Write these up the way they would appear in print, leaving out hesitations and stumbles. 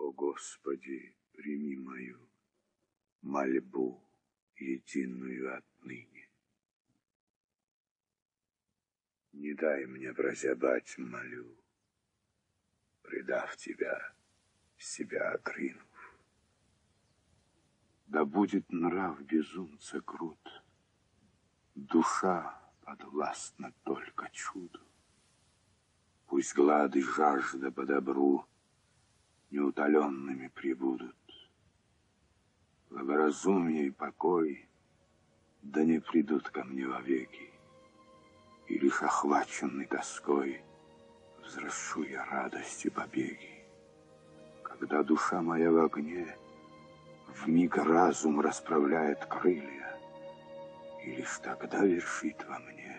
О Господи, прими мою мольбу единую отныне. Не дай мне прозябать, молю, предав тебя, себя отринув. Да будет нрав безумца крут, душа подвластна только чуду. Пусть глад и жажда по добру неутоленными прибудут. Благоразумие и покой да не придут ко мне вовеки, и лишь охваченный тоской взращу я радости побеги. Когда душа моя в огне, вмиг разум расправляет крылья, и лишь тогда вершит во мне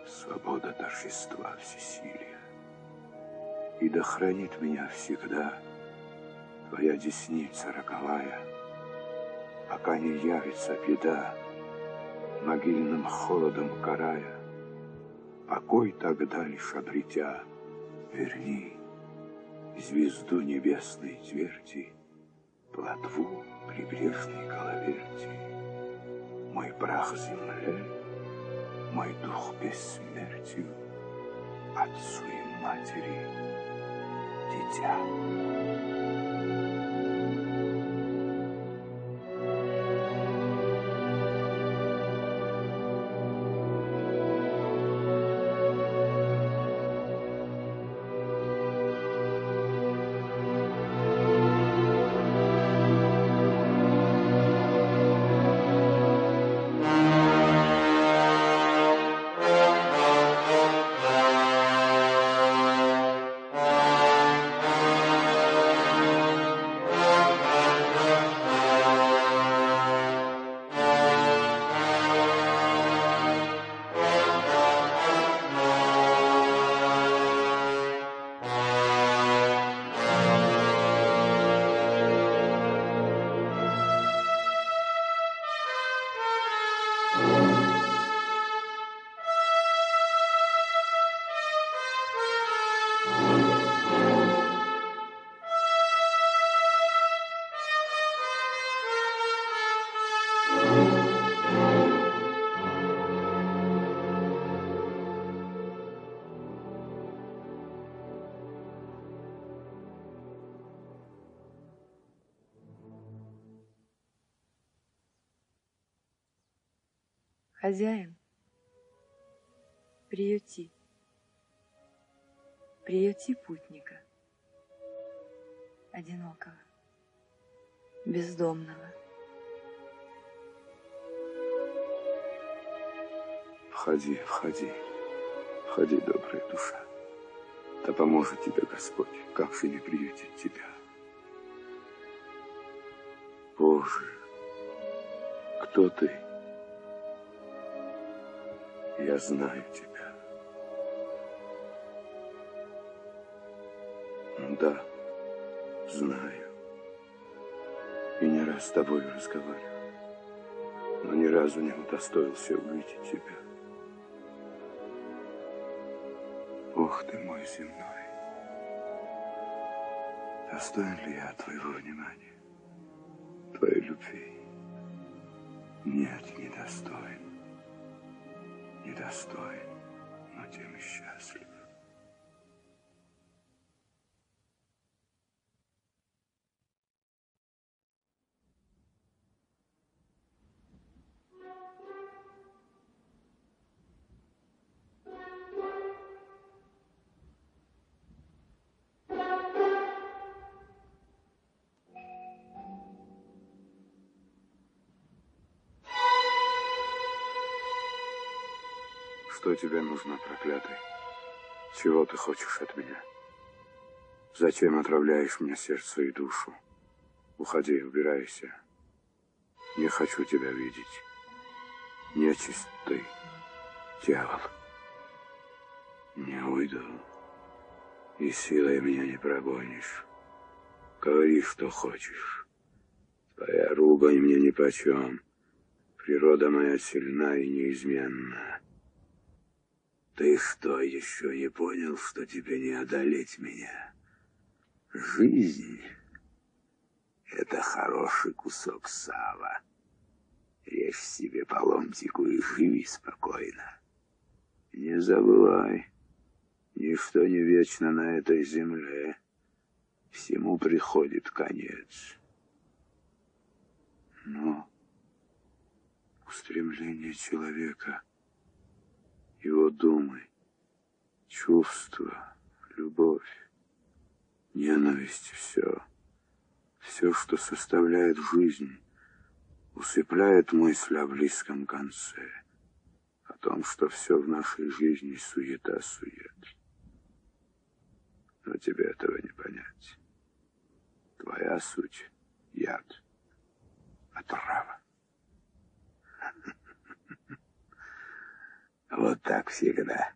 свобода торжества всесилия. И да хранит меня всегда твоя десница роковая, пока не явится беда, могильным холодом карая. Покой тогда лишь обретя, верни звезду небесной тверди, плотву прибрежной коловерти. Мой прах земле, мой дух бессмертию, отцу и матери дитя. Хозяин, приюти, приюти путника, одинокого, бездомного. Входи, входи, входи, добрая душа. Да поможет тебе Господь, как же не приютить тебя. Боже, кто ты? Я знаю тебя. Да, знаю. И не раз с тобой разговаривал, но ни разу не удостоился увидеть тебя. Бог ты мой земной, достоин ли я твоего внимания, твоей любви? Нет, недостоин. Недостоин, но тем и счастлив. Что тебе нужно, проклятый? Чего ты хочешь от меня? Зачем отравляешь мне сердце и душу? Уходи, убирайся. Не хочу тебя видеть. Нечисть ты, дьявол. Не уйду, и силой меня не прогонишь. Говори, что хочешь. Твоя ругань мне нипочем. Природа моя сильна и неизменна. Ты что, еще не понял, что тебе не одолеть меня? Жизнь — это хороший кусок сала. Режь себе по ломтику и живи спокойно. Не забывай, ничто не вечно на этой земле. Всему приходит конец. Но устремление человека, его думы, чувства, любовь, ненависть, все, что составляет жизнь, усыпляет мысль о близком конце, о том, что все в нашей жизни суета-сует. Но тебе этого не понять. Твоя суть — яд, отрава. Вот так всегда.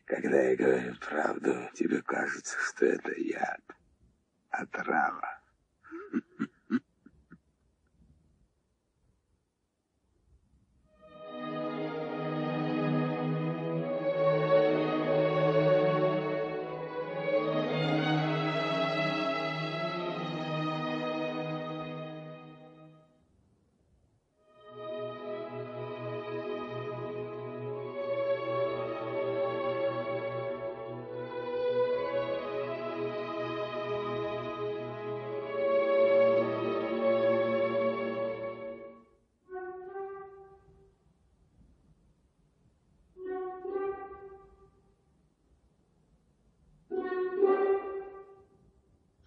Когда я говорю правду, тебе кажется, что это яд, отрава.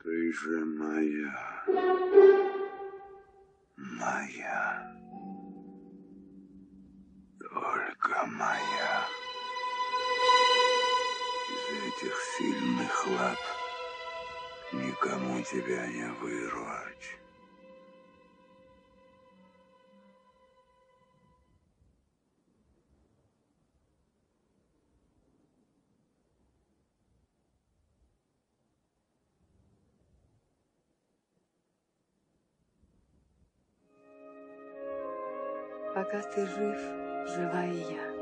Ты же моя, только моя. Из этих сильных лап никому тебя не вырвать. Пока ты жив, жива и я.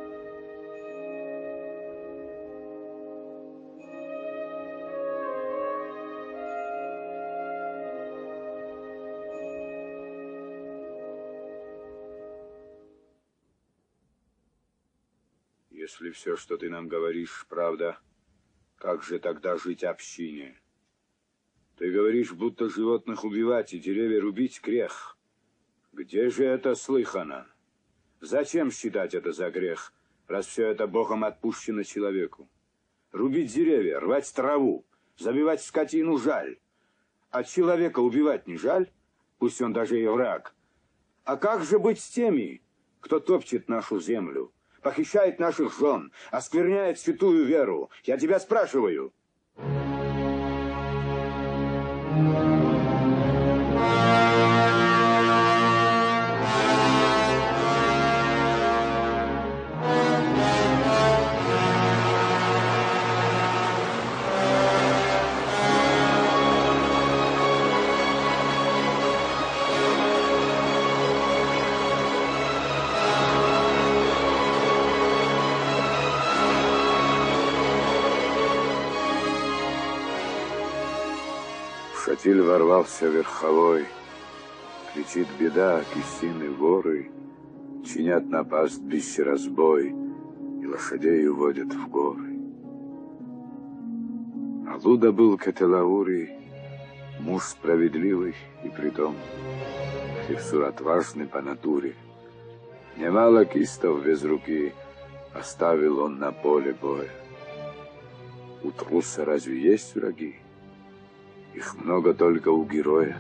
если все, что ты нам говоришь, правда, как же тогда жить общине? Ты говоришь, будто животных убивать и деревья рубить грех. Где же это слыхано? Зачем считать это за грех, раз все это Богом отпущено человеку? Рубить деревья, рвать траву, забивать скотину жаль. А человека убивать не жаль, пусть он даже и враг. А как же быть с теми, кто топчет нашу землю, похищает наших жен, оскверняет святую веру? Я тебя спрашиваю. Шатиль ворвался верховой, кричит беда, кисины воры, чинят на пастбище разбой и лошадей уводят в горы. Алуда был Кетелаури, муж справедливый и притом Хирсур отважный по натуре. Немало кистов без руки оставил он на поле боя. У труса разве есть враги? Их много только у героя.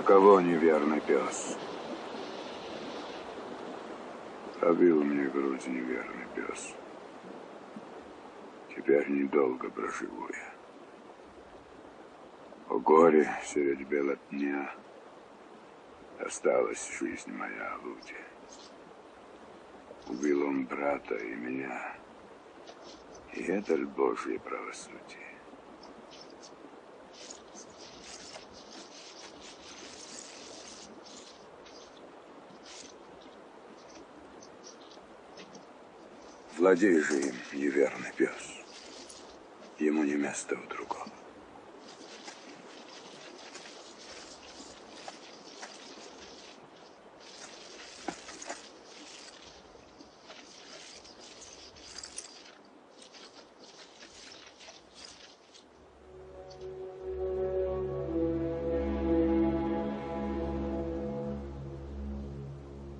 кого неверный пес? Пробил мне грудь неверный пес. Теперь недолго проживу я. О горе средь бела дня осталась жизнь моя в луде. Убил он брата и меня, и это ль Божье правосудие? Владей же им, неверный пес. Ему не место у другого.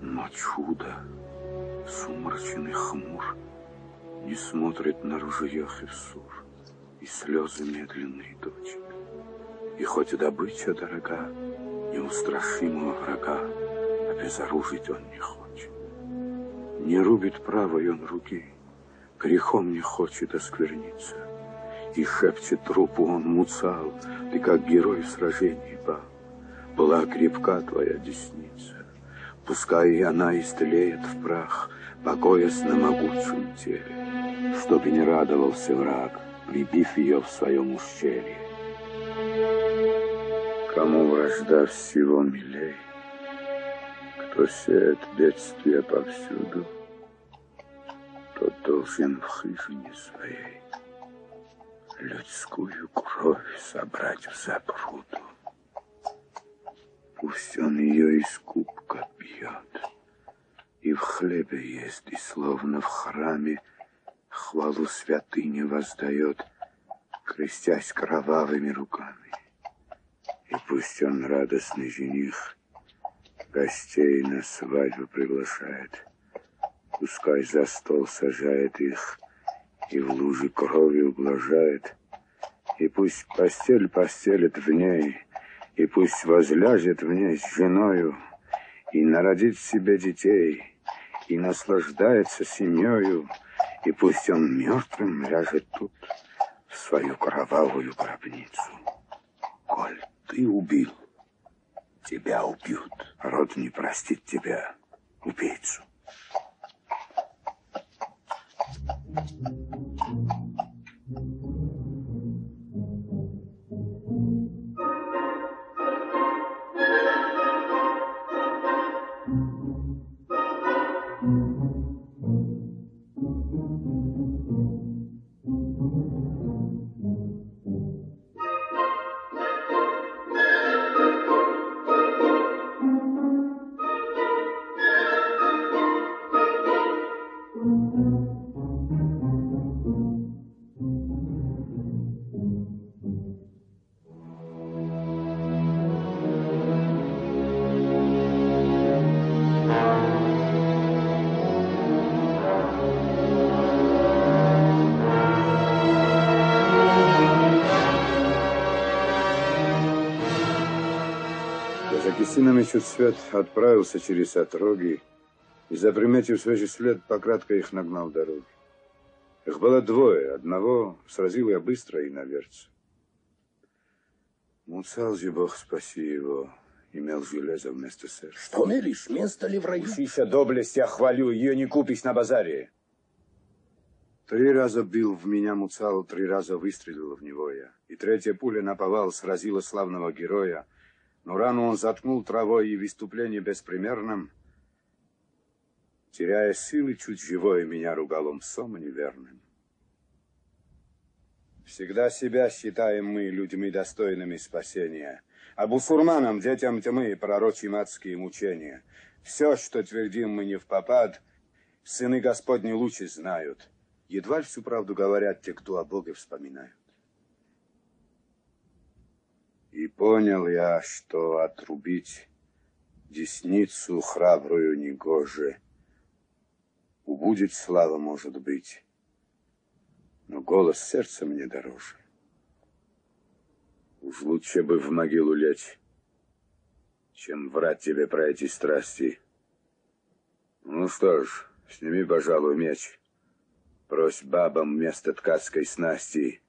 Но чудо, сумрачный хмур, не смотрит на ружье Хевсур, и слезы медленные точит. И хоть и добыча дорога, неустрашимого врага обезоружить он не хочет. Не рубит правой он руки, грехом не хочет оскверниться. И шепчет трупу он: Муцал, ты как герой в сражении пал. Была крепка твоя десница, пускай и она истлеет в прах, покоясь на могучем теле, чтобы не радовался враг, прибив ее в своем ущелье. Кому вражда всего милей, кто сеет бедствия повсюду, тот должен в хижине своей людскую кровь собрать в запруду. Пусть он ее из кубка пьет, и в хлебе ест, и словно в храме хвалу святыни воздает, крестясь кровавыми руками. И пусть он, радостный жених, гостей на свадьбу приглашает, пускай за стол сажает их и в луже крови ублажает, и пусть постель постелит в ней, и пусть возляжет в ней с женою, и народит себе детей, и наслаждается семьёю, и пусть он мертвым ляжет тут, в свою кровавую гробницу. Коль ты убил, тебя убьют. Род не простит тебя, убийцу. Сына мечут свет отправился через отроги и, заприметив свежий след, пократко их нагнал дороги. Их было двое, одного сразил я быстро и наверце. Муцал же, Бог спаси его, имел железо вместо сердца. Что мелешь, место ли в раю? Учися доблесть, я хвалю, ее не купись на базаре. 3 раза бил в меня Муцал, 3 раза выстрелил в него я, и 3-я пуля наповал сразила славного героя. Но рану он заткнул травой, и в выступлении беспримерном, теряя силы, чуть живое меня ругал он псом неверным. Всегда себя считаем мы людьми достойными спасения, а бусурманам, детям тьмы, пророчим адские мучения. Все, что твердим мы не впопад, сыны Господни лучше знают. Едва ли всю правду говорят те, кто о Боге вспоминают. И понял я, что отрубить десницу храбрую негоже. Убудет слава, может быть, но голос сердца мне дороже. Уж лучше бы в могилу лечь, чем врать тебе про эти страсти. Ну что ж, сними, пожалуй, меч. Брось бабам вместо ткацкой снасти.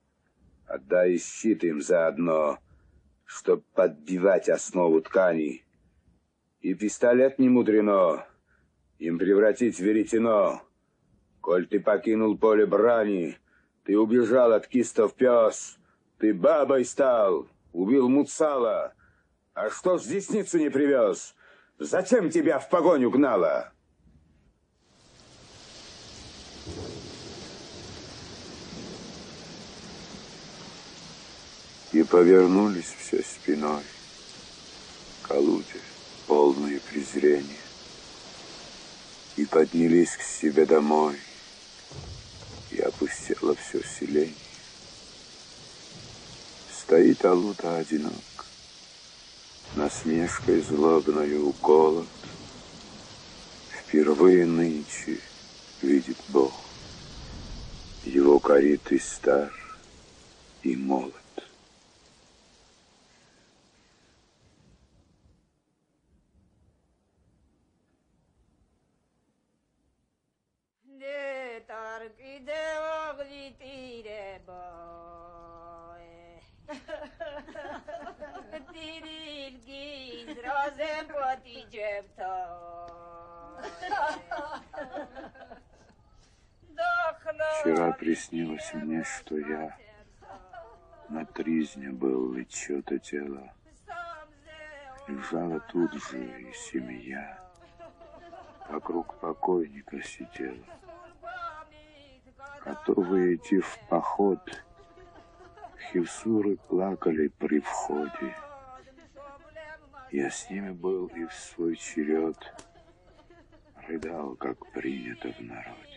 Отдай и щит им заодно, чтоб подбивать основу ткани. И пистолет не мудрено им превратить в веретено. Коль ты покинул поле брани, ты убежал от кистов пес, ты бабой стал, убил Муцала. А что ж десницу не привез? Зачем тебя в погоню гнала? И повернулись все спиной к Алуде, полные презрения, и поднялись к себе домой, и опустело все селение. Стоит Алуда одинок, насмешкой злобною голод. Впервые нынче видит Бог, его корит и стар, и молод. Вчера приснилось мне, что я на тризне был, и чье-то тело лежало тут же, и семья вокруг покойника сидела, готовые идти в поход. Хевсуры плакали при входе. Я с ними был и в свой черед рыдал, как принято в народе.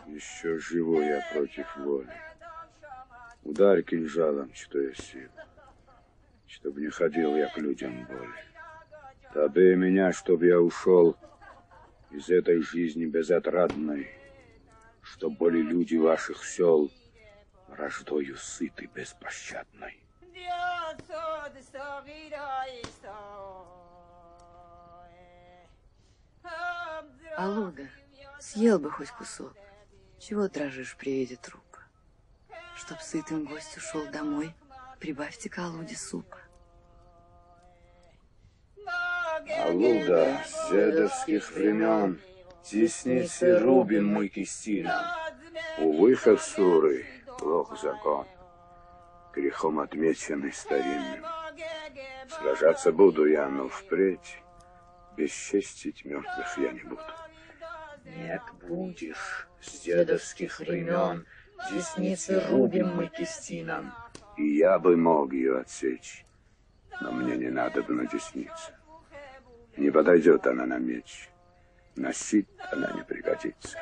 Еще живу я против воли. Ударь кинжалом, что я сил, чтоб не ходил я к людям боли. Добей меня, чтоб я ушел из этой жизни безотрадной, чтоб были люди ваших сел враждою сыты беспощадной. Алуда, съел бы хоть кусок. Чего дрожишь при виде трупа? Чтоб сытым гость ушел домой, прибавьте к Алуде супа. Алуда с дедовских времен, тесницы рубим мы кистином. Увы, Хевсуры, плох закон, грехом отмеченный старинным. Сражаться буду я, но впредь бесчестить мертвых я не буду. Як будешь, с дедовских времен десницы рубим мы кистином. И я бы мог ее отсечь, но мне не надо бы на деснице. Не подойдет она на меч, на щит она не пригодится.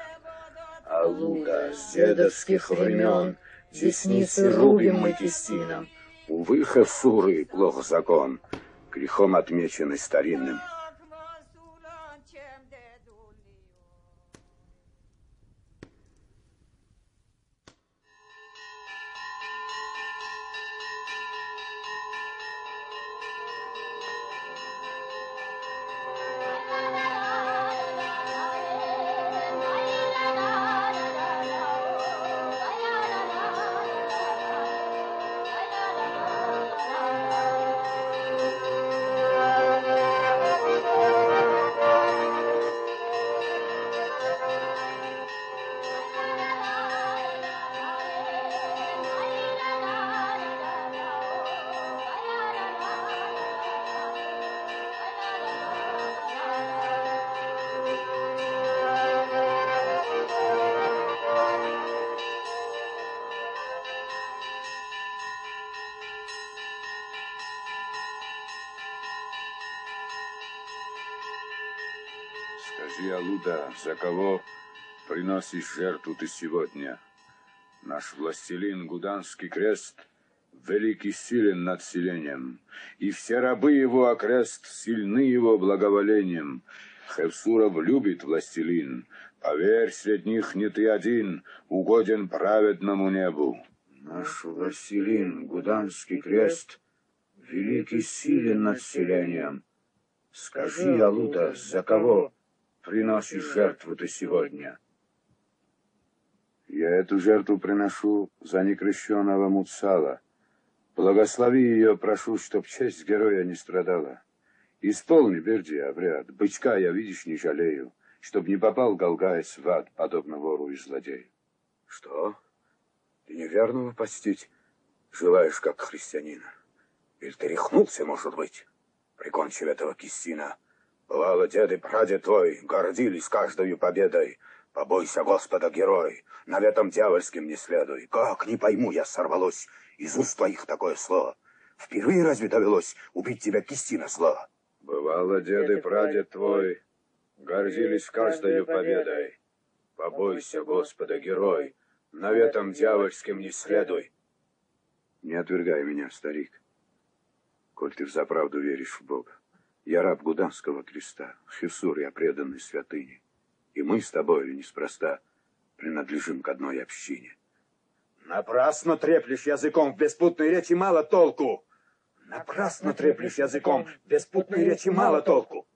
А луга с дедовских времен десницы рубим мы кистином. Увы, Хевсуры, плох закон, грехом отмеченный старинным. Скажи, Алуда, за кого приносишь жертву ты сегодня? Наш властелин Гуданский крест великий силен над селением, и все рабы его окрест сильны его благоволением. Хевсуров любит властелин, поверь, средь них не ты один, угоден праведному небу. Наш властелин Гуданский крест великий силен над селением. Скажи, Алуда, за кого приносишь жертву ты сегодня? Я эту жертву приношу за некрещенного Муцала. Благослови ее, прошу, чтоб честь героя не страдала. Исполни, Берди, обряд. Бычка я, видишь, не жалею, чтоб не попал Галгаец в ад, подобно вору и злодею. Что? Ты неверного постить желаешь, как христианина? Или ты рехнулся, может быть? Прикончив этого кистина, бывало, дед и прадед твой гордились каждою победой. Побойся Господа, герой, наветом дьявольским не следуй. Как, не пойму я, сорвалось из уст твоих такое слово? Впервые разве довелось убить тебя кистина зло? Бывало, дед и прадед твой гордились каждою победой. Побойся Господа, герой, наветом дьявольским не следуй. Не отвергай меня, старик, коль ты взаправду веришь в Бога. Я раб Гуданского креста, Хевсур я преданный святыне. И мы с тобою неспроста принадлежим к одной общине. Напрасно треплешь языком, в беспутной речи мало толку. Напрасно треплешь языком, в беспутной речи мало толку.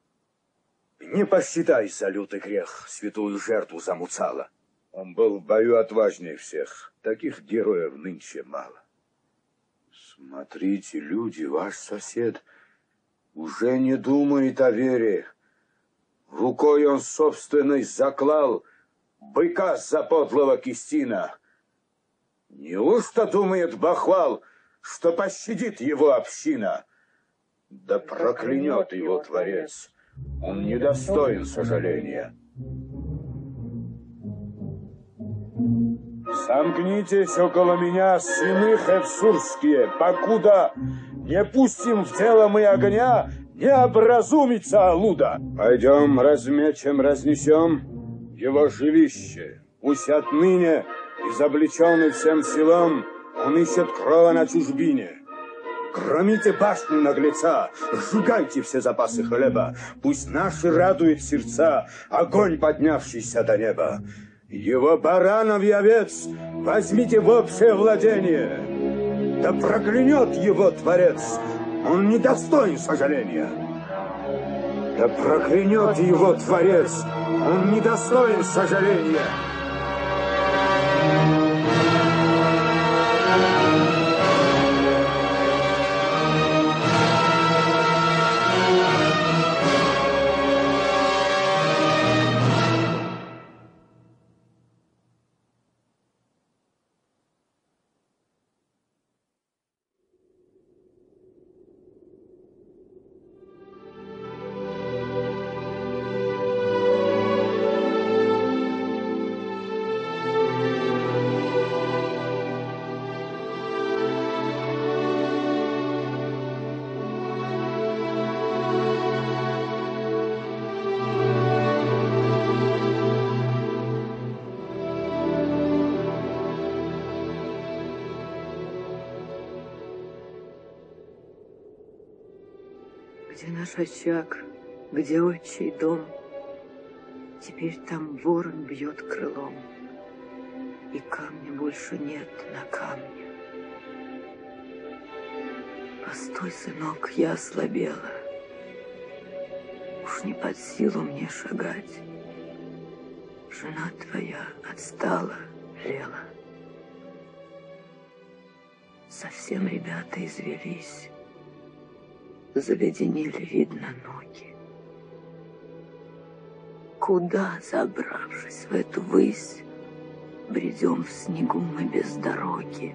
Не посчитай за лютый грех святую жертву за Муцала. Он был в бою отважнее всех. Таких героев нынче мало. Смотрите, люди, ваш сосед уже не думает о вере. Рукой он собственной заклал быка за подлого кистина. Неужто думает бахвал, что пощадит его община? Да проклянет его Творец, он недостоин сожаления. Сомкнитесь около меня, сыны хевсурские, покуда не пустим в дело мы огня, не образумится Алуда. Пойдем, размечем, разнесем его жилище. Пусть отныне, изобличенный всем силам, он ищет крова на чужбине. Громите башню наглеца, сжигайте все запасы хлеба. Пусть наши радует сердца огонь, поднявшийся до неба. Его баранов и овец возьмите в общее владение. Да проклянет его Творец, он недостоин сожаления. Да проклянет его Творец, он недостоин сожаления. наш очаг, где отчий дом, теперь там ворон бьет крылом, и камня больше нет на камне. Постой, сынок, я ослабела, уж не под силу мне шагать. Жена твоя отстала, Лела. Совсем ребята извелись, заледенели, видно, ноги. Куда, забравшись в эту высь, бредем в снегу мы без дороги?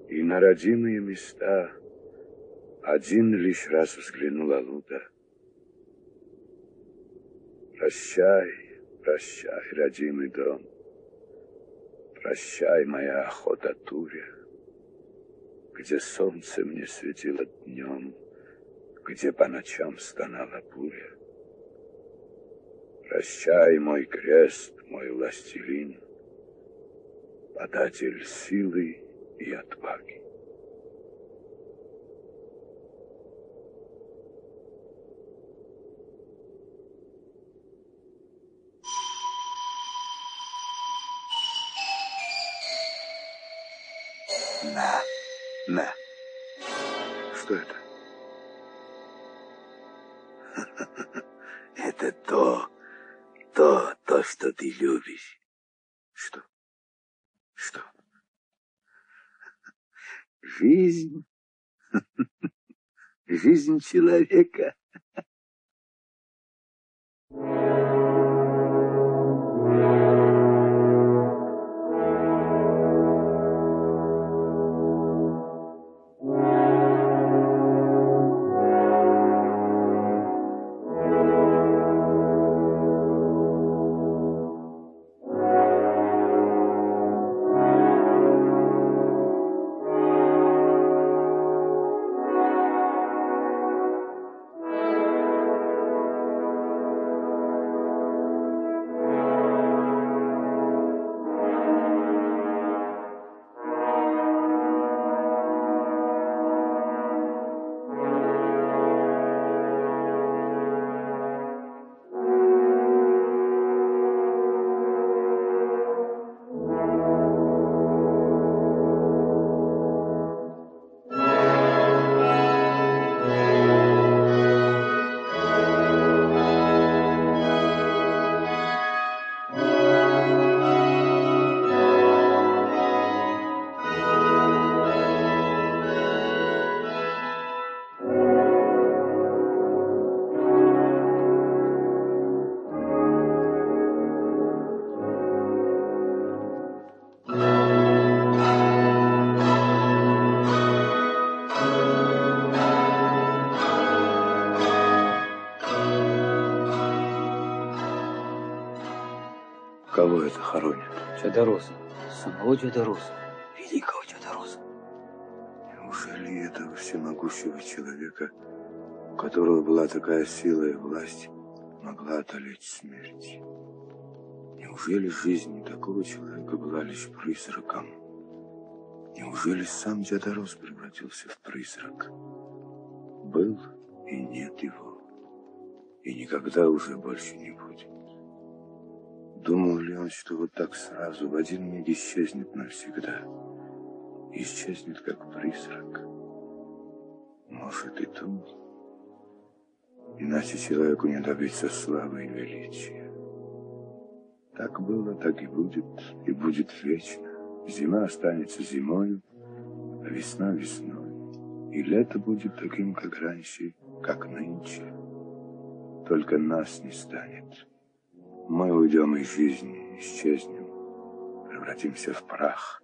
И на родимые места один лишь раз взглянула Луда. Прощай, прощай, родимый дом. Прощай, моя охота Туря, где солнце мне светило днем, где по ночам стонала буря. Прощай, мой крест, мой властелин, податель силы и отваги. На. Что это? Это то, что ты любишь. Что? Жизнь. Жизнь человека. Кого это хоронят? Деда Роза. Самого Деда Роза. Великого Деда Роза. Неужели этого всемогущего человека, у которого была такая сила и власть, могла одолеть смерть? Неужели жизнь такого человека была лишь призраком? Неужели сам Дед Роз превратился в призрак? Был и нет его, и никогда уже больше не будет. Думал ли он, что вот так сразу в один миг исчезнет навсегда? Исчезнет, как призрак? Может, и тут. Иначе человеку не добиться славы и величия. Так было, так и будет вечно. Зима останется зимою, а весна весной. И лето будет таким, как раньше, как нынче. Только нас не станет. Мы уйдем из жизни, исчезнем, обратимся в прах.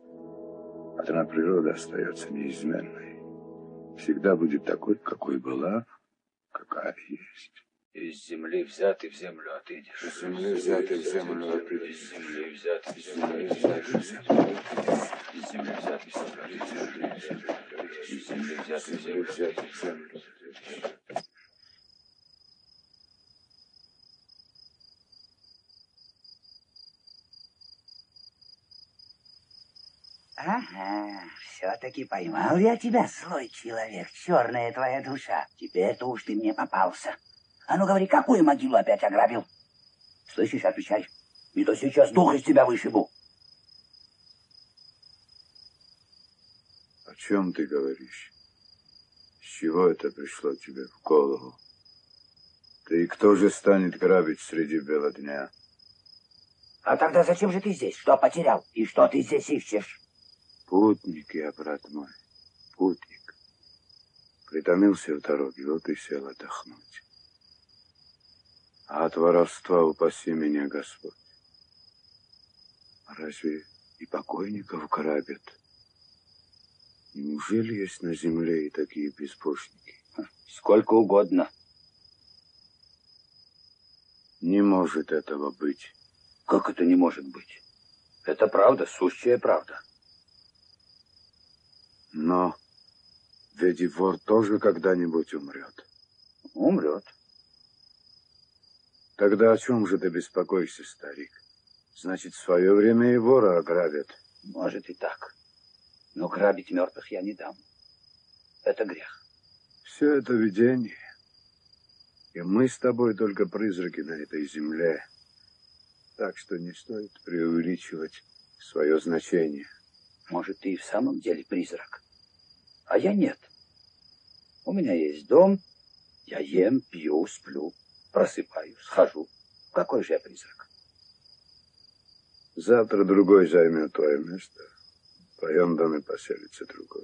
Одна природа остается неизменной. Всегда будет такой, какой была, какая есть. Из земли взятый в землю отыдешь. Из земли взятый в землю отыдешь. Из земли взятый в землю отыдешь. Из земли взятый в землю отыдешь. Из земли взятый в землю отыдешь. Ага, все-таки поймал я тебя, злой человек, черная твоя душа. Теперь-то уж ты мне попался. А ну говори, какую могилу опять ограбил? Слышишь, отвечай. Не то сейчас дух из тебя вышибу. О чем ты говоришь? С чего это пришло тебе в голову? Ты кто же станет грабить среди бела дня? А тогда зачем же ты здесь? Что потерял? И что ты здесь ищешь? Путник я, брат мой, путник. Притомился в дороге, вот и сел отдохнуть. А от воровства упаси меня, Господь. Разве и покойников грабят? Неужели есть на земле и такие безбожники? Сколько угодно. Не может этого быть. Как это не может быть? Это правда, сущая правда. Но ведь и вор тоже когда-нибудь умрет. Умрет. Тогда о чем же ты беспокоишься, старик? Значит, в свое время и вора ограбят. Может и так. Но грабить мертвых я не дам. Это грех. Все это видение. И мы с тобой только призраки на этой земле. Так что не стоит преувеличивать свое значение. Может, ты и в самом деле призрак. А я нет. У меня есть дом. Я ем, пью, сплю, просыпаюсь, хожу. Какой же я призрак? Завтра другой займет твое место. В твоем доме поселится другой.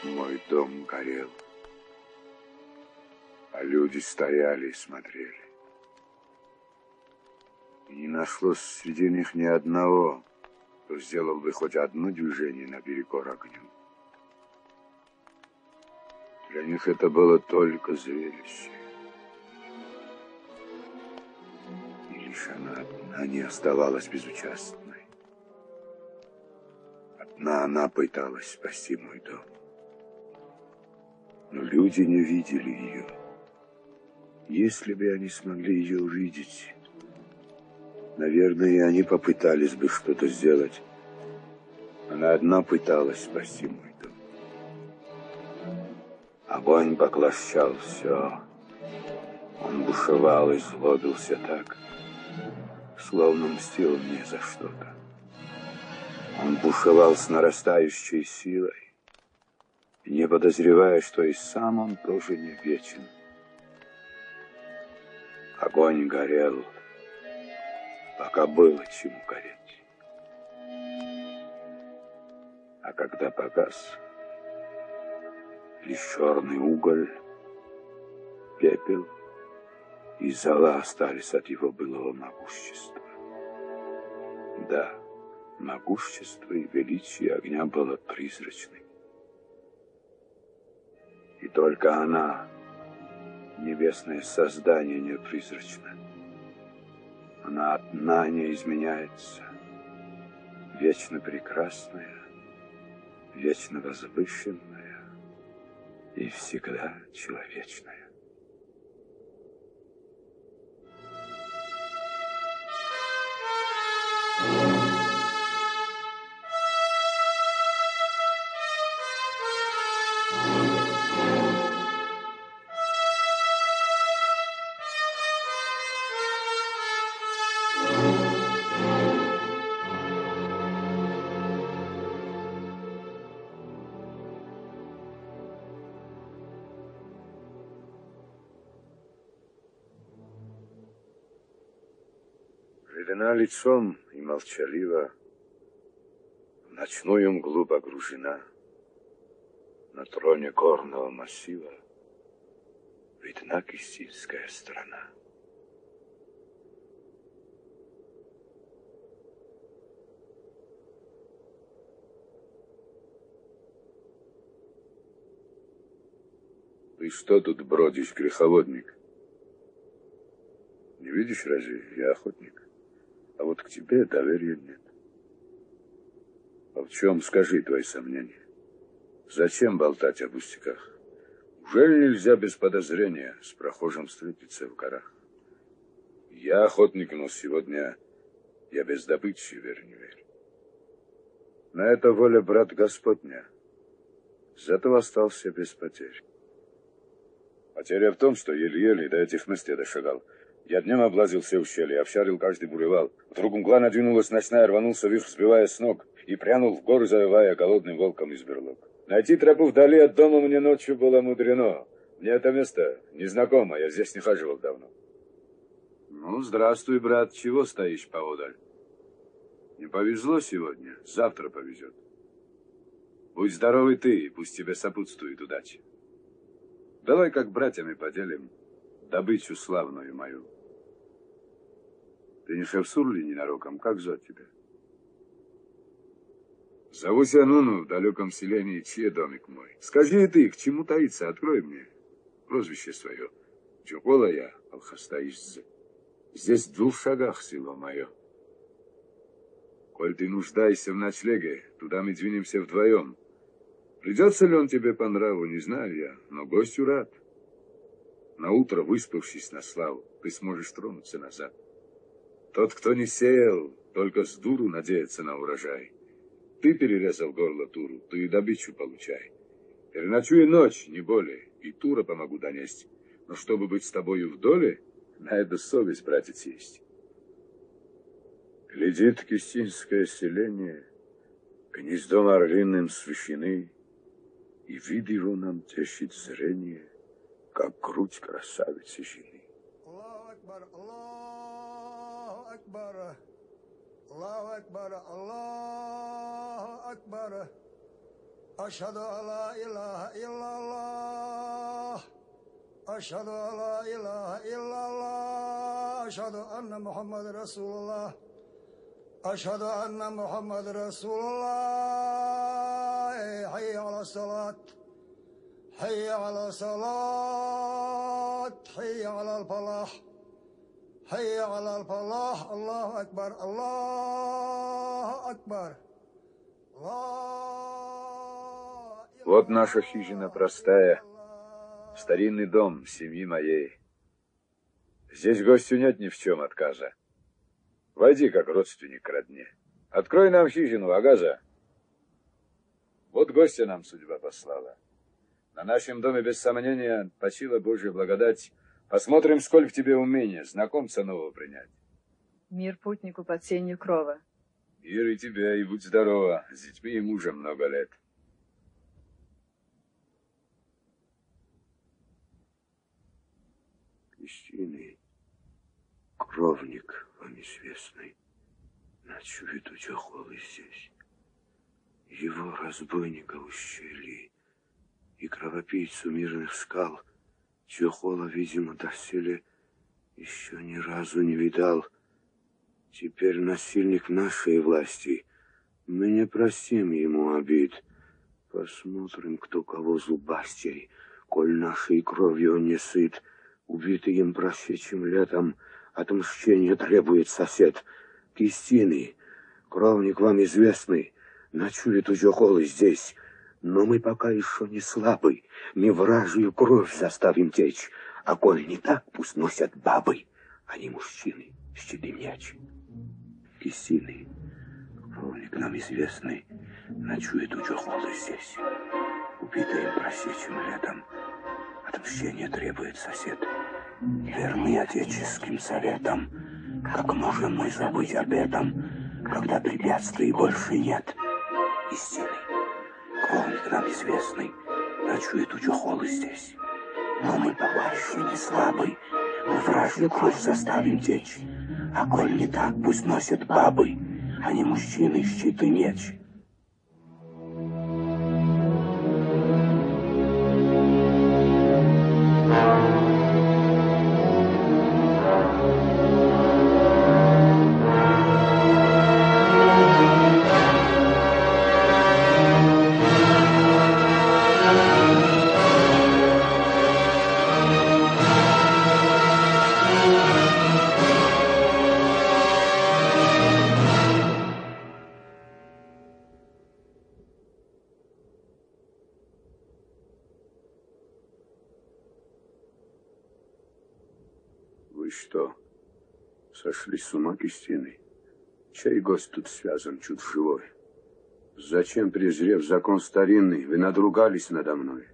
Мой дом горел, а люди стояли и смотрели. И не нашлось среди них ни одного, кто сделал бы хоть одно движение наперекор огню. Для них это было только зрелище. И лишь она одна не оставалась безучастной. Одна она пыталась спасти мой дом. Но люди не видели ее. Если бы они смогли ее увидеть, наверное, и они попытались бы что-то сделать. Она одна пыталась спасти мой дом. Огонь поглощал все. Он бушевал и злобился так, словно мстил мне за что-то. Он бушевал с нарастающей силой, не подозревая, что и сам он тоже не вечен. Огонь горел, пока было чему гореть. А когда погас, лишь черный уголь, пепел и зола остались от его былого могущества. Да, могущество и величие огня было призрачным. И только она, небесное создание, не призрачно. Она одна не изменяется, вечно прекрасная, вечно возвышенная и всегда человечная. Медленно лицом и молчалива, в ночную мглу погружена, на троне горного массива видна Кистинская страна. Ты что тут бродишь, греховодник? Не видишь, разве я охотник? А вот к тебе доверия нет. А в чем, скажи, твои сомнения? Зачем болтать о пустяках? Ужели нельзя без подозрения с прохожим встретиться в горах? Я охотник, но сегодня я без добычи, верь не верь. На это воля, брат, Господня. Зато остался без потерь. Потеря в том, что еле-еле до этих мест я дошагал. Я днем облазил все ущелья, обшарил каждый буревал. Вдруг мгла надвинулась ночная, рванулся вверх, сбивая с ног, и прянул в горы, завывая голодным волком из берлог. Найти тропу вдали от дома мне ночью было мудрено. Мне это место незнакомо, я здесь не хаживал давно. Ну, здравствуй, брат, чего стоишь поодаль? Не повезло сегодня, завтра повезет. Будь здоровый ты, и пусть тебе сопутствует удача. Давай как братьями поделим добычу славную мою. Ты не Шевсур ли ненароком? Как звать тебя? Зовусь Ануну, в далеком селении, чей домик мой. Скажи ты, к чему таится, открой мне прозвище свое. Джокола я, Алхастаишзе. Здесь в 2 шагах село мое. Коль ты нуждаешься в ночлеге, туда мы двинемся вдвоем. Придется ли он тебе по нраву, не знаю я, но гостю рад. Наутро, выспавшись на славу, ты сможешь тронуться назад. Тот, кто не сеял, только с дуру надеется на урожай. Ты перерезал горло туру, ты и добычу получай. Переночуй ночь, не более, и тура помогу донести. Но чтобы быть с тобою в доле, на это совесть, братец, есть. Глядит Кистинское селение, гнездом орлиным священы, и вид его нам тешит зрение, как грудь красавицы жены. Аллаху Акбар, Аллаху Акбар, Аллаху Акбар, Аллаху Акбар. Ашхаду алла илляха илляллах. Ашхаду алла илляха илляллах. Ашхаду анна Мухаммад Расулуллах. Ашхаду анна Мухаммад Расулуллах. Хайя аля салат. حي على الصلاة حي على الفلاح حي على الفلاح الله أكبر الله أكبر Вот наша хижина простая, старинный дом семьи моей. Здесь гостю нет ни в чем отказа. Войди, как родственник к родне. Открой нам хижину, Агаза. Вот гостя нам судьба послала. На нашем доме, без сомнения, почила Божья благодать. Посмотрим, сколько в тебе умения знакомца нового принять. Мир путнику под сенью крова. Мир и тебя, и будь здорова. С детьми и мужем много лет. Истинный кровник вам известный, ночует у Чохолы здесь. Его разбойника ущели. И кровопийцу мирных скал Чохола, видимо, доселе еще ни разу не видал. Теперь насильник нашей власти. Мы не простим ему обид. Посмотрим, кто кого зубастей, коль нашей кровью он не сыт. Убитый им прошедшим летом отмщения требует сосед. Кистины, кровник вам известный, ночует у Чохолы здесь. Но мы пока еще не слабы, мы вражью кровь заставим течь, а коль не так, пусть носят бабы, они мужчины, щиты мяч. Кистины, кровник нам известный, ночует у Чохолы здесь. Убитый им просечим летом, отмщение требует сосед. Верны отеческим советам, как можем мы забыть об этом, когда препятствий больше нет. Истины. Кровник нам известный, ночует у Чохолы здесь. Но мы пока еще не слабы, мы вражью кровь заставим течь, А коль не так, пусть носят бабы, а не мужчины щит и меч. Вы что, сошли с ума, Кистиной? Чей гость тут связан, чуть живой? Зачем, презрев закон старинный, вы надругались надо мной?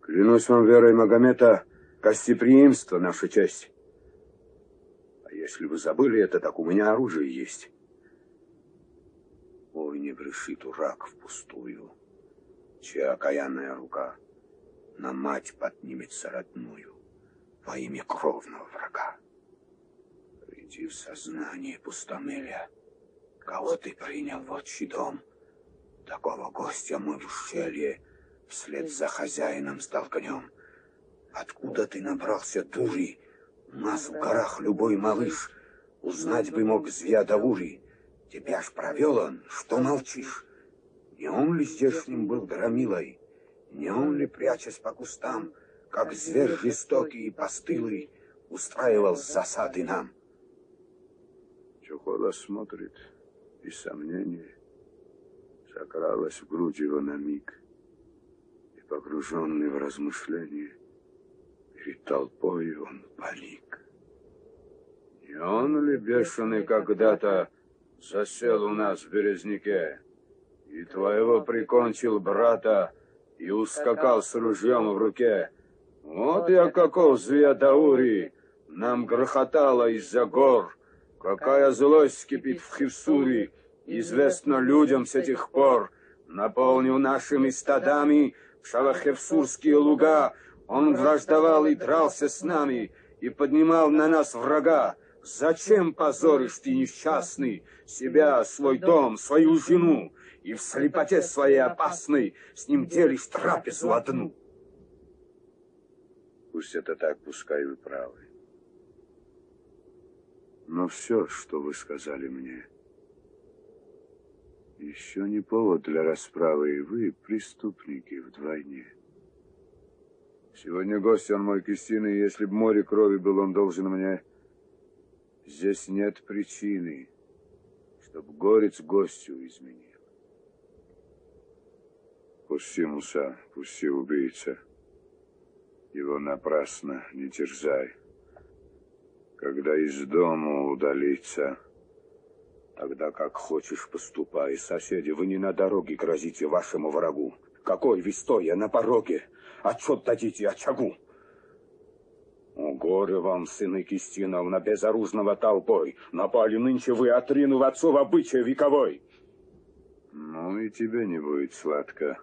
Клянусь вам верой Магомета, гостеприимство наша честь. А если вы забыли это, так у меня оружие есть. Ой, не бреши, дурак, впустую, чья окаянная рука на мать поднимется родную во имя кровного врага. Приди в сознание, пустомеля, кого ты принял в отчий дом. Такого гостя мы в ущелье вслед за хозяином столкнем. Откуда ты набрался дури? У нас в горах любой малыш узнать бы мог Звядаури. Тебя ж провел он, что молчишь? Не он ли здешним был громилой? Не он ли, прячась по кустам, как зверь жестокий и постылый, устраивал засады нам? Чухола смотрит, и сомнение закралось в грудь его на миг, и, погруженный в размышления, перед толпой он паник. Не он ли бешеный когда-то засел у нас в Березняке, и твоего прикончил брата, и ускакал с ружьем в руке? Вот я каков Звядаури, нам грохотало из-за гор, какая злость кипит в Хевсуре, известно людям с этих пор. Наполнив нашими стадами шалахевсурские луга, он враждовал и дрался с нами, и поднимал на нас врага. Зачем позоришь ты, несчастный, себя, свой дом, свою жену, и в слепоте своей опасной с ним делишь трапезу одну? Пусть это так, пускай вы правы. Но все, что вы сказали мне, еще не повод для расправы, и вы преступники вдвойне. Сегодня гость он мой, Кистина, и если б море крови был, он должен мне. Здесь нет причины, чтоб горец гостю изменил. Пусти, Муса, пусти, убийца. Его напрасно не терзай. Когда из дома удалиться, тогда как хочешь поступай. Соседи, вы не на дороге грозите вашему врагу. Какой вы стоя на пороге? Отчет дадите очагу. О, горе вам, сыны Кистиновна, безоружного толпой. Напали нынче вы, отринув отцов обычай вековой. Ну и тебе не будет сладко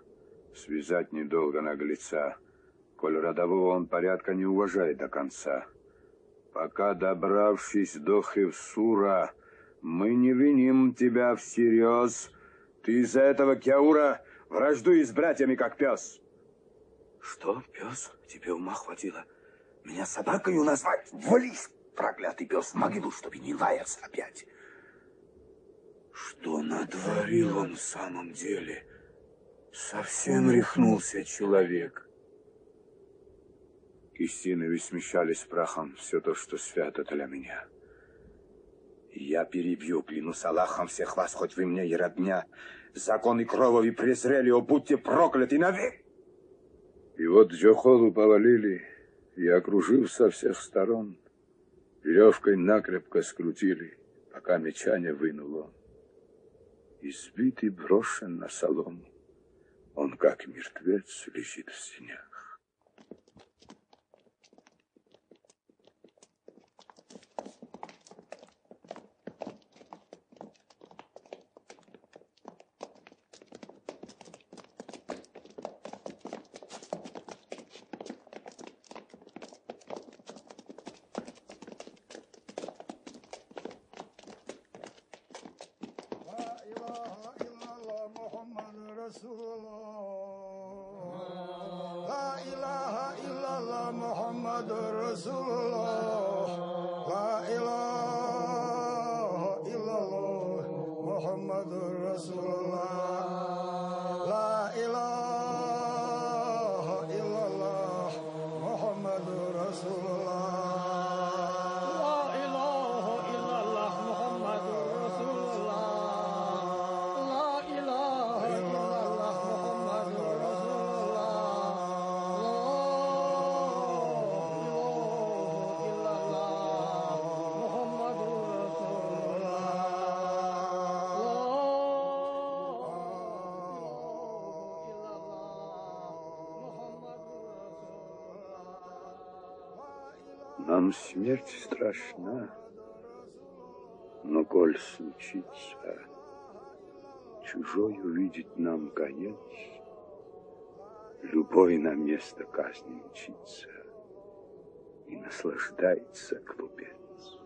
связать недолго наглеца, коль родового он порядка не уважает до конца. Пока, добравшись до Хевсура, мы не виним тебя всерьез. Ты из-за этого Кяура враждуешь с братьями, как пес. Что, пес? Тебе ума хватило меня собакою назвать? Вались, проклятый пес, в могилу, чтобы не лаяться опять. Что натворил он в самом деле? Совсем рехнулся человек. Кистины вы смещались прахом все то, что свято для меня. Я перебью, клянусь Аллахом, всех вас, хоть вы мне и родня. Законы крови презрели, о, будьте прокляты навек. И вот Джохолу повалили, и, окружив со всех сторон, веревкой накрепко скрутили, пока меча не вынул он. Избитый, брошен на солому, он, как мертвец, лежит в сенях. Нам смерть страшна, но коль случится чужой увидеть нам конец, любой на место казни мчится, и наслаждается глупец.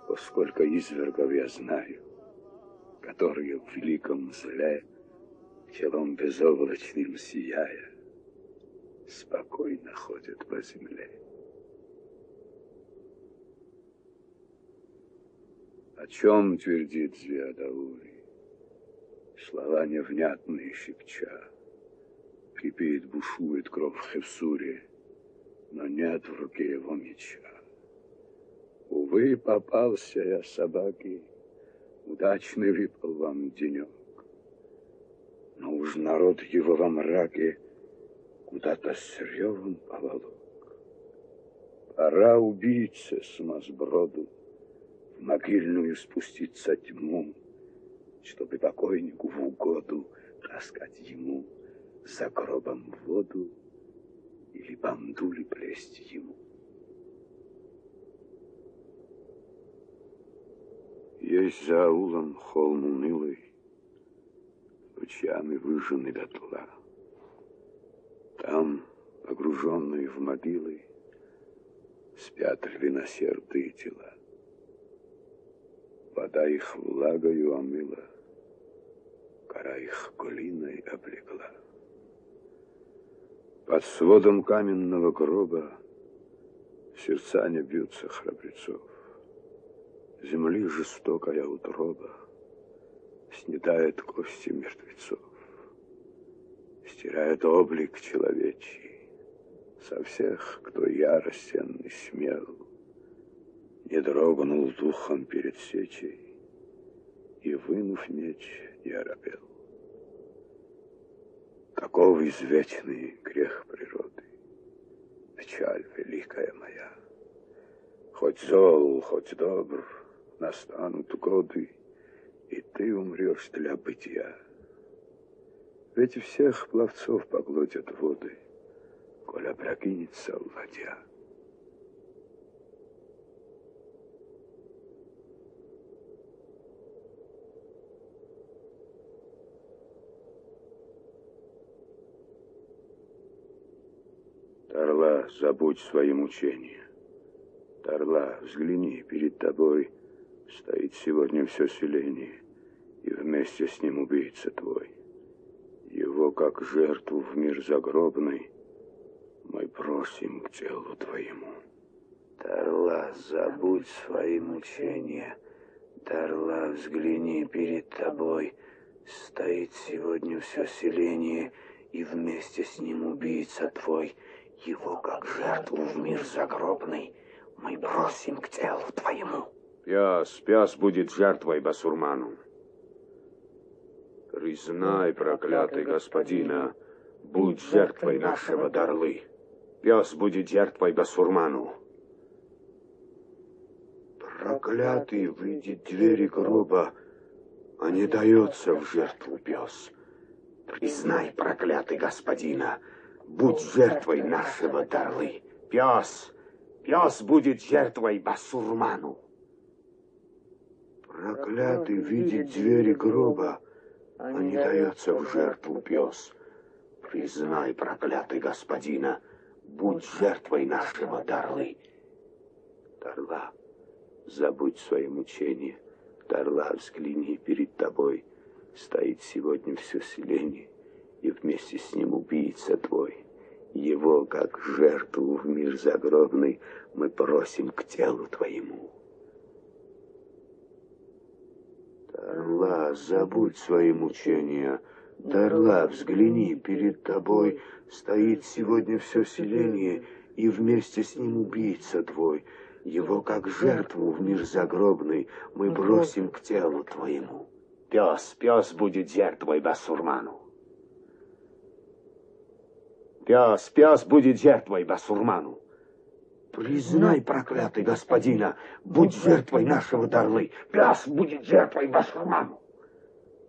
Поскольку извергов я знаю, которые в великом зле, челом безоблачным сияя, спокойно ходят по земле. О чем твердит Звеодаури, слова невнятные шепча, кипит, бушует кровь в Хевсуре, но нет в руке его меча. Увы, попался я собаке, удачный выпал вам денек, но уж народ его во мраке куда-то с ревом поволок. Пора убийце сумасброду в могильную спуститься тьму, чтобы покойнику в угоду таскать ему за гробом воду или бандули плесть ему. Есть за аулом холм унылый, лучами выжженный дотла. Там, погруженные в могилы, спят львиносердые тела. Вода их влагою омыла, кора их глиной облегла. Под сводом каменного гроба сердца не бьются храбрецов. Земли жестокая утроба снедает кости мертвецов, стирает облик человечий со всех, кто яростен и смел, не дрогнул духом перед сечей и, вынув меч, не оробел. Таков извечный грех природы, печаль великая моя. Хоть зол, хоть добр, настанут годы, и ты умрешь для бытия. Ведь всех пловцов поглотят воды, коль опрокинется ладья. Тарла, забудь свои мучения. Тарла, взгляни, перед тобой стоит сегодня все селение, и вместе с ним убийца твой. Его, как жертву в мир загробный, мы просим к телу твоему. Тарла, забудь свои мучения. Тарла, взгляни, перед тобой стоит сегодня все селение, и вместе с ним убийца твой. Его, как жертву в мир загробный, мы просим к телу твоему. Пяс будет жертвой басурману. Признай, проклятый господина, будь жертвой нашего Дарлы. Пес будет жертвой басурману. Проклятый выйдет двери гроба, а не дается в жертву пес. Признай, проклятый господина, будь жертвой нашего Дарлы. Пес будет жертвой басурману. Проклятый видит двери гроба, а не дается в жертву пес. Признай, проклятый господина, будь жертвой нашего Дарлы. Тарла, забудь свои мучения. Тарла, взгляни, перед тобой стоит сегодня все селение, и вместе с ним убийца твой. Его, как жертву в мир загробный, мы просим к телу твоему. Тарла, забудь свои мучения. Тарла, взгляни, перед тобой стоит сегодня все селение, и вместе с ним убийца твой. Его, как жертву в мир загробный, мы бросим к телу твоему. Пес будет жертвой басурману. Пес будет жертвой басурману. Признай, проклятый господина, будь жертвой нашего Тарлы. Пес будет жертвой басурману.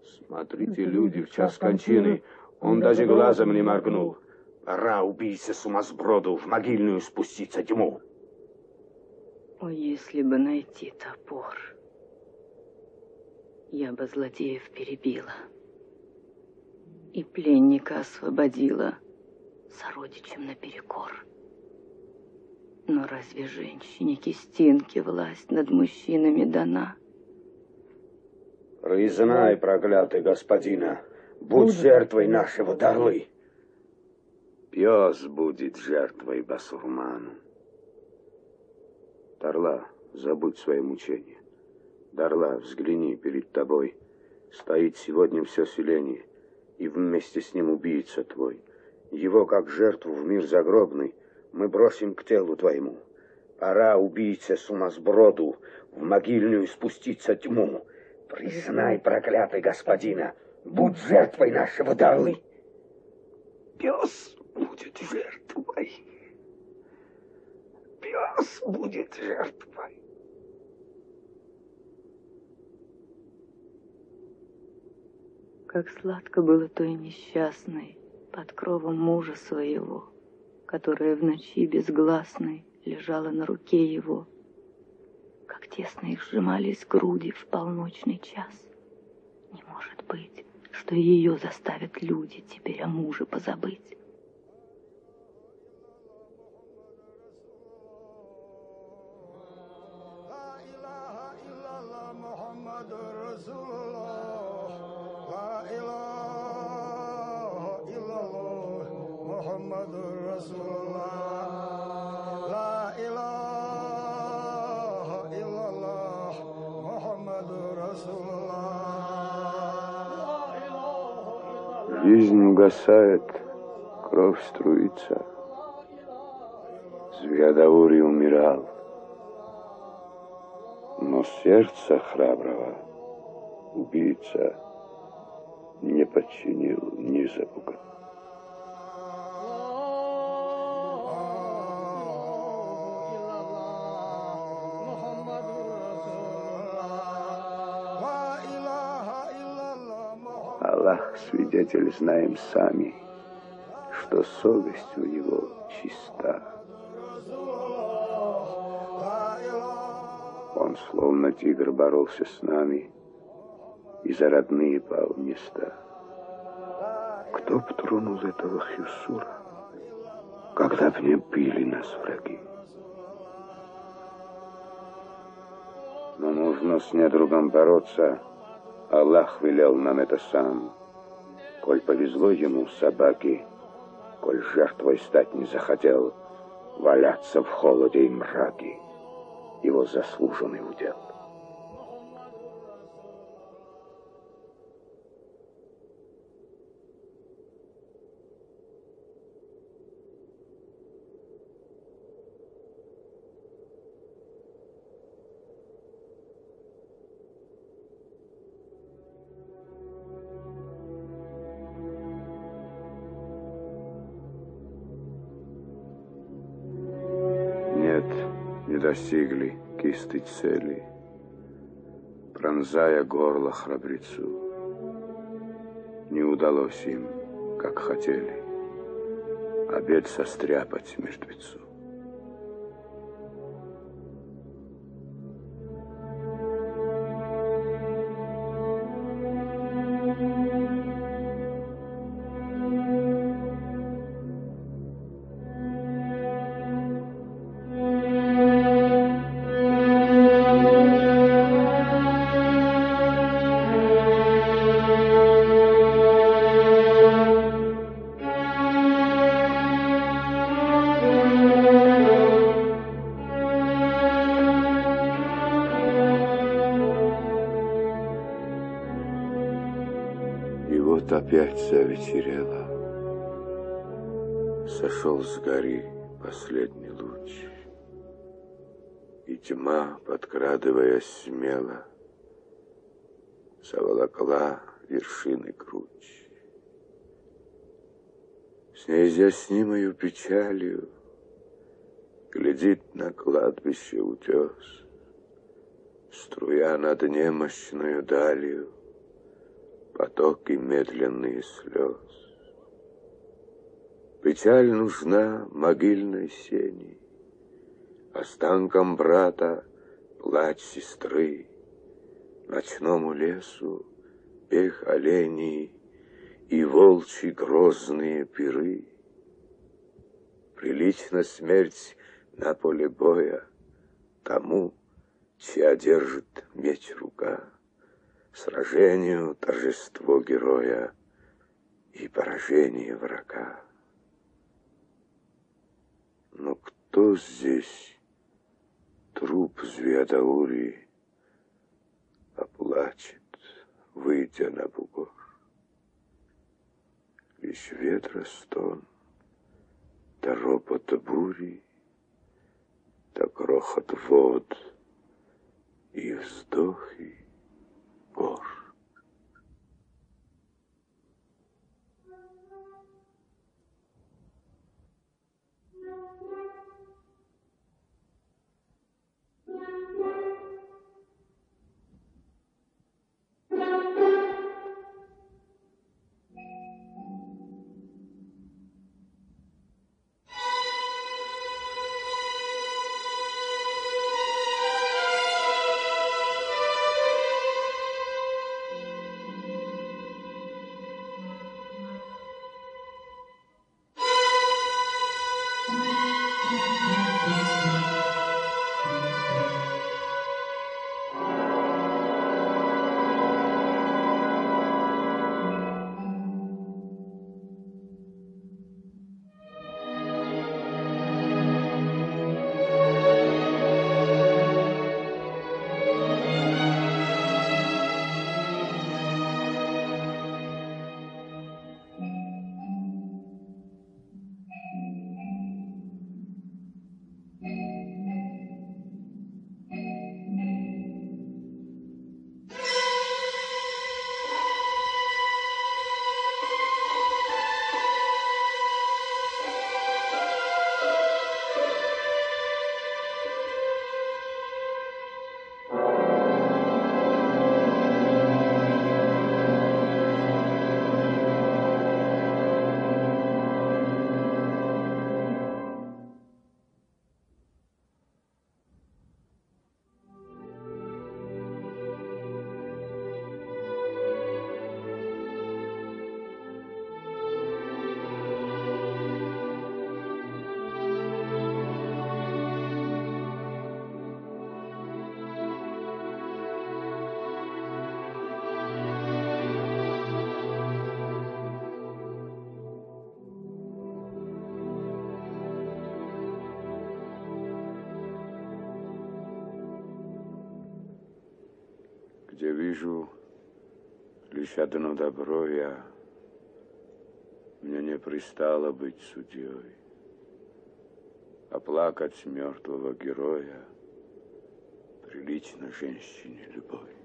Смотрите, люди, в час кончины, он даже глазом не моргнул. Пора убийце сумасброду в могильную спуститься тьму. О, если бы найти топор, я бы злодеев перебила и пленника освободила сородичем наперекор. Но разве женщине кистинке власть над мужчинами дана? Признай, проклятый господина, будь жертвой нашего Тарлы. Пес будет жертвой басурману. Тарла, забудь свои мучения. Тарла, взгляни, перед тобой стоит сегодня все селение, и вместе с ним убийца твой. Его, как жертву в мир загробный, мы бросим к телу твоему. Пора убийце сумасброду в могильную спуститься тьму. Признай, проклятый господина, будь жертвой нашего Тарлы. Пес будет жертвой. Пес будет жертвой. Как сладко было той несчастной под кровом мужа своего, которая в ночи безгласной лежала на руке его. Как тесно их сжимались груди в полночный час. Не может быть, что ее заставят люди теперь о муже позабыть. Жизнь угасает, кровь струится. Зверодаури умирал, но сердце храброго убийца не подчинил, не запугал. Аллах, свидетель, знаем сами, что совесть у него чиста. Он, словно тигр, боролся с нами и за родные пал места. Кто б тронул этого Хюсура, когда б не били нас враги? Но нужно с недругом бороться. Аллах велел нам это сам. Коль повезло ему собаки, коль жертвой стать не захотел, валяться в холоде и мраке, его заслуженный удел. Не достигли кисты цели, пронзая горло храбрецу. Не удалось им, как хотели, обед состряпать мертвецу. вот опять завечерело. Сошел с горы последний луч, и тьма, подкрадываясь смело, заволокла вершины круче. С неизъяснимою печалью глядит на кладбище утес, струя над немощною далью потоки медленные слез. Печаль нужна могильной сени, останкам брата плач сестры, ночному лесу бег оленей и волчьи грозные пиры. Прилична смерть на поле боя тому, чья держит меч рука, сражению торжество героя и поражение врага. Но кто здесь труп Звездаури оплачет, выйдя на бугор? Лишь ветра стон, да ропот бури, да грохот вод и вздохи гор. Где вижу лишь одно добро я, мне не пристало быть судьей, оплакать мертвого героя прилично женщине любовь.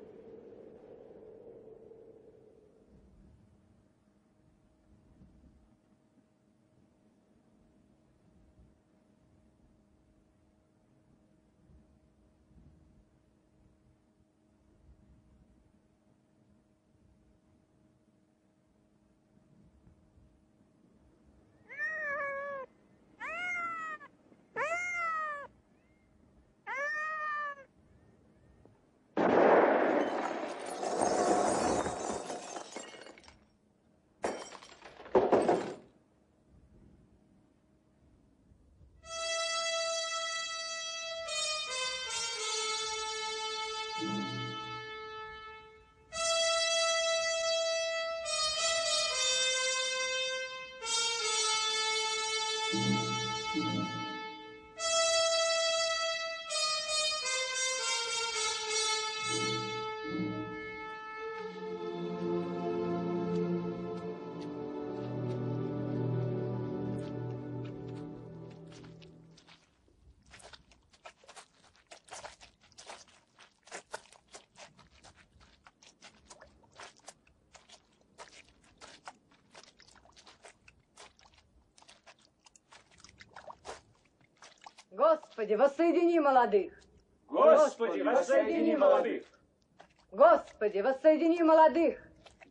Господи, воссоедини молодых! Господи, воссоедини молодых! Господи, воссоедини молодых!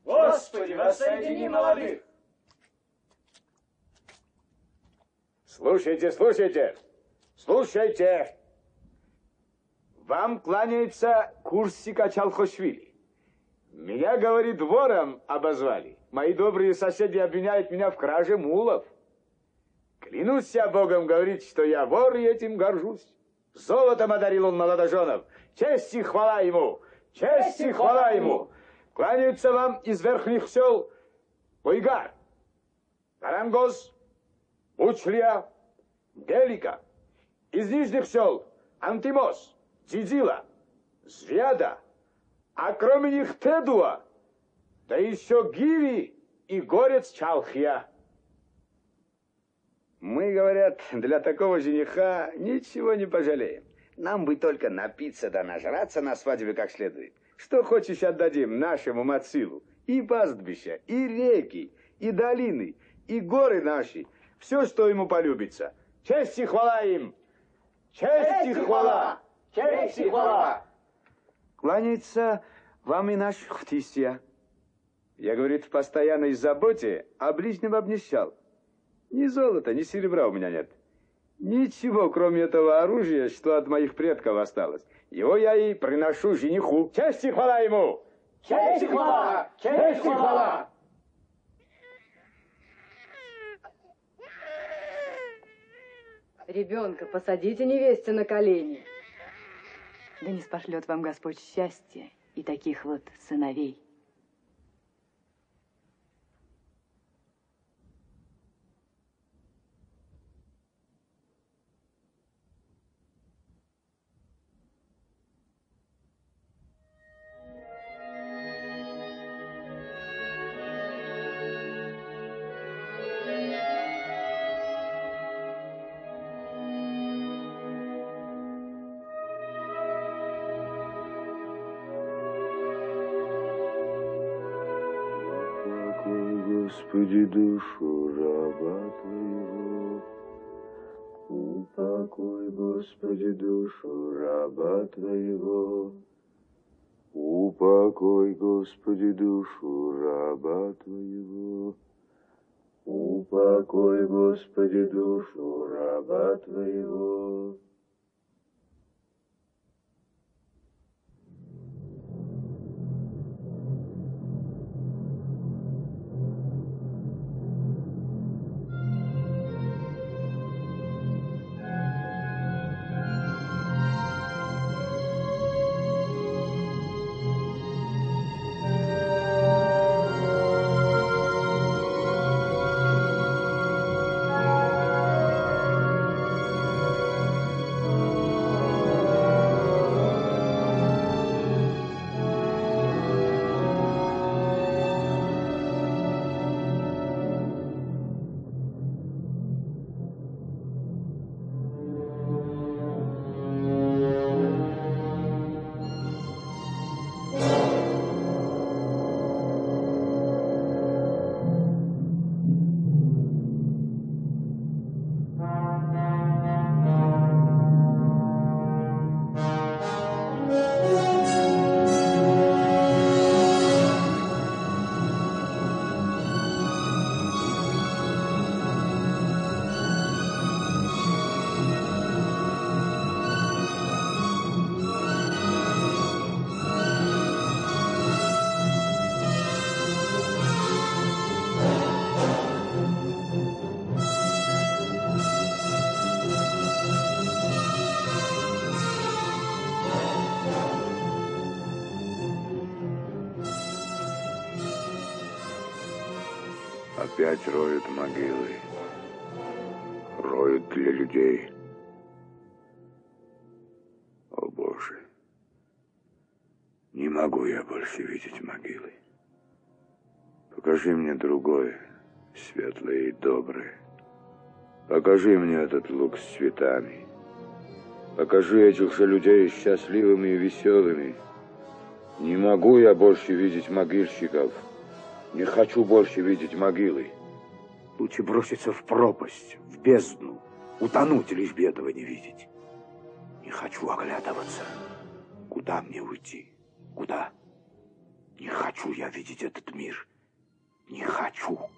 Господи, воссоедини молодых! Слушайте, слушайте, слушайте. Вам кланяется Курсик Ачалхошвили. Меня, говорит, вором обозвали. Мои добрые соседи обвиняют меня в краже мулов. Клянусь я Богом, говорит, что я вор и этим горжусь. Золотом одарил он молодоженов. Честь и хвала ему! Честь и хвала ему! Кланяются вам из верхних сел Ойгар, Тарангос, Учлия, Делика. Из нижних сел Антимос, Дзидзила, Звяда, а кроме них Тедуа, да еще Гиви и горец Чалхия. Мы, говорят, для такого жениха ничего не пожалеем. Нам бы только напиться да нажраться на свадьбе как следует. Что хочешь отдадим нашему Мацилу. И пастбища, и реки, и долины, и горы наши. Все, что ему полюбится. Честь и хвала им! Честь и хвала! Честь и хвала! Кланяется вам и наш Хтисия. Я, говорит, в постоянной заботе о ближнем обнищал. Ни золота, ни серебра у меня нет. Ничего, кроме этого оружия, что от моих предков осталось. Его я и приношу жениху. Честь и хвала ему! Честь и хвала! Честь и хвала! Ребенка посадите невесте на колени. Да не спошлет вам Господь счастья и таких вот сыновей. Господи, душу раба Твоего. Упокой, Господи, душу раба Твоего. Упокой, Господи, душу раба Твоего. Упокой, Господи, душу раба Твоего. Опять роют могилы. Роют для людей. О, Боже! Не могу я больше видеть могилы. Покажи мне другое, светлое и доброе. Покажи мне этот луг с цветами. Покажи этих же людей счастливыми и веселыми. Не могу я больше видеть могильщиков. Не хочу больше видеть могилы. Лучше броситься в пропасть, в бездну, утонуть, лишь бы этого не видеть. Не хочу оглядываться. Куда мне уйти? Куда? Не хочу я видеть этот мир. Не хочу.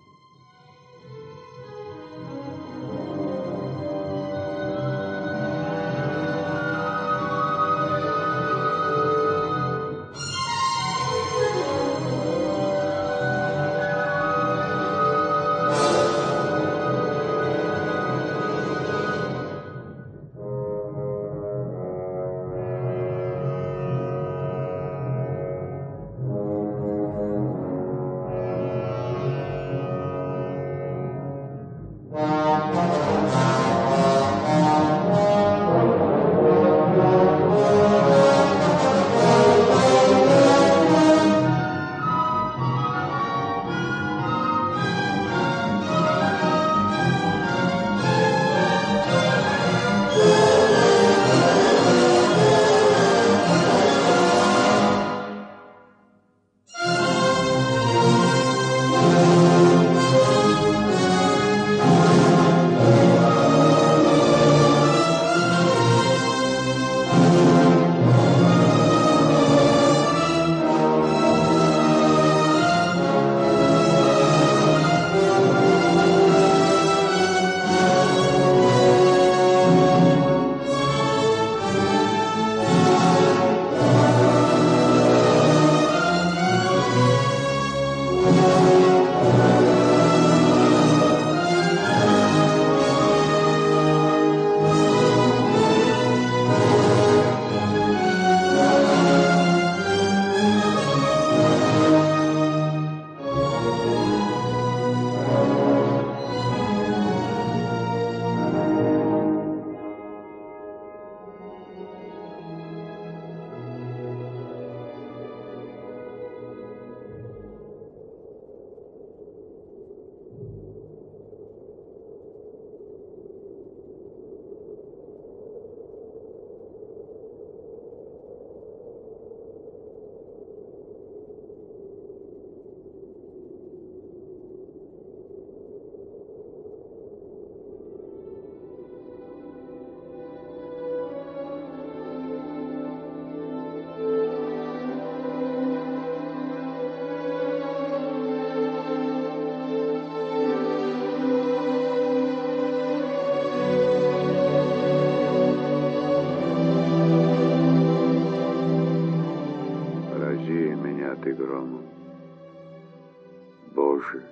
Боже,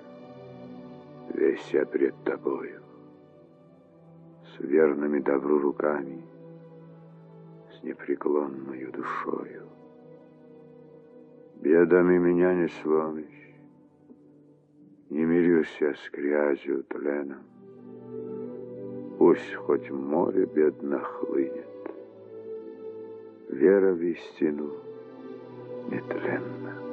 весь я пред Тобою, с верными добру руками, с непреклонною душою. Бедами меня не сломишь, не мирюсь я с грязью тленом. Пусть хоть море бедно хлынет, вера в истину нетленна.